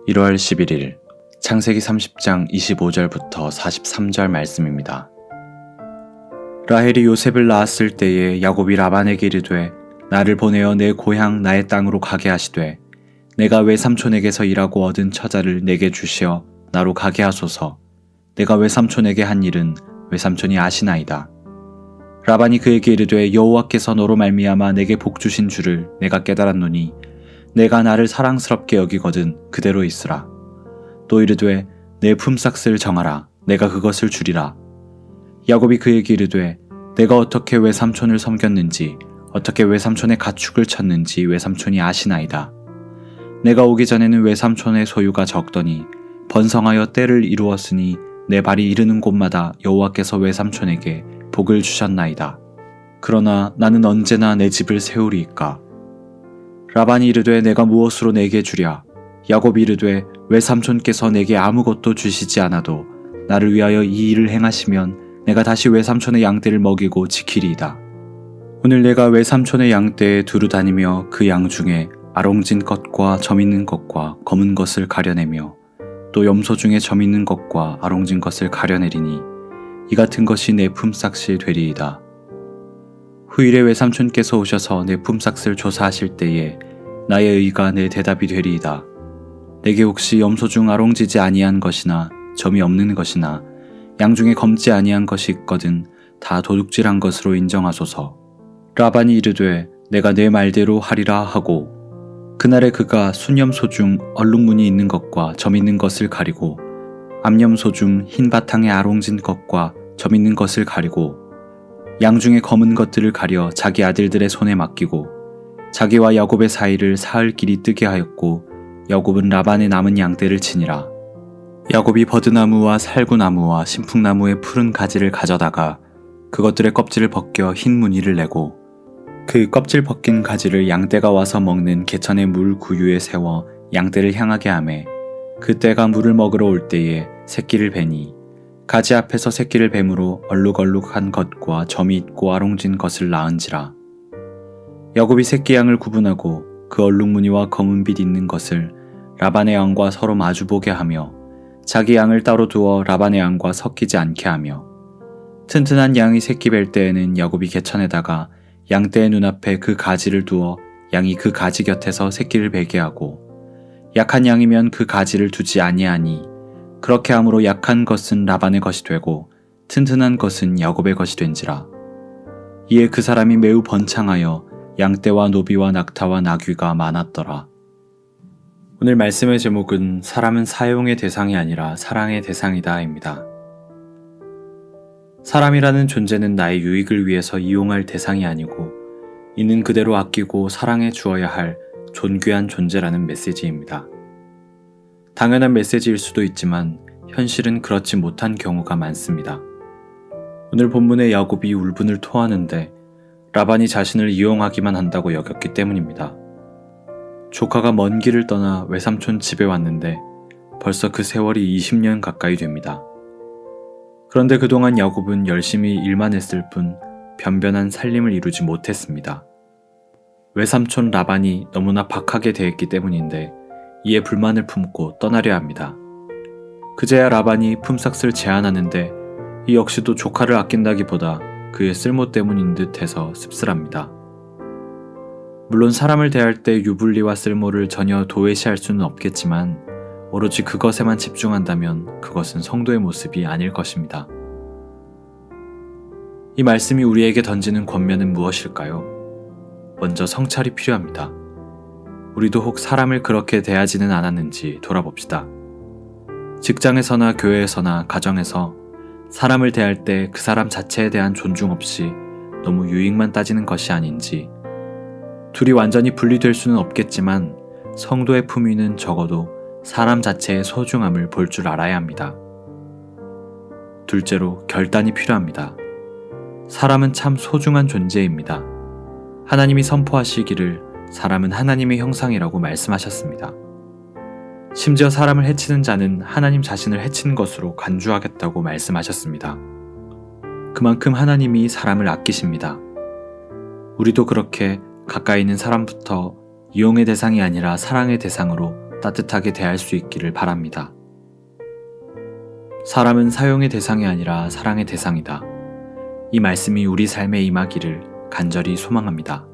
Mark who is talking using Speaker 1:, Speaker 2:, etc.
Speaker 1: 1월 11일 창세기 30장 25절부터 43절 말씀입니다. 라헬이 요셉을 낳았을 때에 야곱이 라반에게 이르되 나를 보내어 내 고향 나의 땅으로 가게 하시되 내가 외삼촌에게서 일하고 얻은 처자를 내게 주시어 나로 가게 하소서. 내가 외삼촌에게 한 일은 외삼촌이 아시나이다. 라반이 그에게 이르되 여호와께서 너로 말미암아 내게 복 주신 줄을 내가 깨달았노니 내가 나를 사랑스럽게 여기거든 그대로 있으라. 또 이르되 내 품삯을 정하라. 내가 그것을 주리라. 야곱이 그에게 이르되 내가 어떻게 외삼촌을 섬겼는지 어떻게 외삼촌의 가축을 쳤는지 외삼촌이 아시나이다. 내가 오기 전에는 외삼촌의 소유가 적더니 번성하여 때를 이루었으니 내 발이 이르는 곳마다 여호와께서 외삼촌에게 복을 주셨나이다. 그러나 나는 언제나 내 집을 세우리이까. 라반이 이르되 내가 무엇으로 내게 주랴. 야곱이 이르되 외삼촌께서 내게 아무것도 주시지 않아도 나를 위하여 이 일을 행하시면 내가 다시 외삼촌의 양떼를 먹이고 지키리이다. 오늘 내가 외삼촌의 양떼에 두루 다니며 그 양 중에 아롱진 것과 점 있는 것과 검은 것을 가려내며 또 염소 중에 점 있는 것과 아롱진 것을 가려내리니 이 같은 것이 내 품삯이 되리이다. 후일에 외삼촌께서 오셔서 내 품삯을 조사하실 때에 나의 의가 내 대답이 되리이다. 내게 혹시 염소 중 아롱지지 아니한 것이나 점이 없는 것이나 양 중에 검지 아니한 것이 있거든 다 도둑질한 것으로 인정하소서. 라반이 이르되 내가 내 말대로 하리라 하고 그날에 그가 순염소 중 얼룩무늬 있는 것과 점 있는 것을 가리고 암염소 중 흰 바탕에 아롱진 것과 점 있는 것을 가리고 양 중에 검은 것들을 가려 자기 아들들의 손에 맡기고 자기와 야곱의 사이를 사흘 길이 뜨게 하였고 야곱은 라반의 남은 양떼를 치니라. 야곱이 버드나무와 살구나무와 신풍나무의 푸른 가지를 가져다가 그것들의 껍질을 벗겨 흰 무늬를 내고 그 껍질 벗긴 가지를 양떼가 와서 먹는 개천의 물 구유에 세워 양떼를 향하게 하매 그 떼가 물을 먹으러 올 때에 새끼를 베니 가지 앞에서 새끼를 뱀으로 얼룩얼룩한 것과 점이 있고 아롱진 것을 낳은지라. 야곱이 새끼 양을 구분하고 그 얼룩무늬와 검은 빛 있는 것을 라반의 양과 서로 마주보게 하며 자기 양을 따로 두어 라반의 양과 섞이지 않게 하며 튼튼한 양이 새끼 뵐 때에는 야곱이 개천에다가 양떼의 눈앞에 그 가지를 두어 양이 그 가지 곁에서 새끼를 베게 하고 약한 양이면 그 가지를 두지 아니하니 그렇게 함으로 약한 것은 라반의 것이 되고 튼튼한 것은 야곱의 것이 된지라. 이에 그 사람이 매우 번창하여 양떼와 노비와 낙타와 나귀가 많았더라. 오늘 말씀의 제목은 사람은 사용의 대상이 아니라 사랑의 대상이다입니다. 사람이라는 존재는 나의 유익을 위해서 이용할 대상이 아니고 있는 그대로 아끼고 사랑해 주어야 할 존귀한 존재라는 메시지입니다. 당연한 메시지일 수도 있지만 현실은 그렇지 못한 경우가 많습니다. 오늘 본문의 야곱이 울분을 토하는데 라반이 자신을 이용하기만 한다고 여겼기 때문입니다. 조카가 먼 길을 떠나 외삼촌 집에 왔는데 벌써 그 세월이 20년 가까이 됩니다. 그런데 그동안 야곱은 열심히 일만 했을 뿐 변변한 살림을 이루지 못했습니다. 외삼촌 라반이 너무나 박하게 대했기 때문인데 이에 불만을 품고 떠나려 합니다. 그제야 라반이 품삯을 제한하는데 이 역시도 조카를 아낀다기보다 그의 쓸모 때문인 듯 해서 씁쓸합니다. 물론 사람을 대할 때 유불리와 쓸모를 전혀 도외시할 수는 없겠지만 오로지 그것에만 집중한다면 그것은 성도의 모습이 아닐 것입니다. 이 말씀이 우리에게 던지는 권면은 무엇일까요? 먼저 성찰이 필요합니다. 우리도 혹 사람을 그렇게 대하지는 않았는지 돌아봅시다. 직장에서나 교회에서나 가정에서 사람을 대할 때 그 사람 자체에 대한 존중 없이 너무 유익만 따지는 것이 아닌지, 둘이 완전히 분리될 수는 없겠지만 성도의 품위는 적어도 사람 자체의 소중함을 볼 줄 알아야 합니다. 둘째로 결단이 필요합니다. 사람은 참 소중한 존재입니다. 하나님이 선포하시기를 사람은 하나님의 형상이라고 말씀하셨습니다. 심지어 사람을 해치는 자는 하나님 자신을 해치는 것으로 간주하겠다고 말씀하셨습니다. 그만큼 하나님이 사람을 아끼십니다. 우리도 그렇게 가까이 있는 사람부터 이용의 대상이 아니라 사랑의 대상으로 따뜻하게 대할 수 있기를 바랍니다. 사람은 사용의 대상이 아니라 사랑의 대상이다. 이 말씀이 우리 삶에 임하기를 간절히 소망합니다.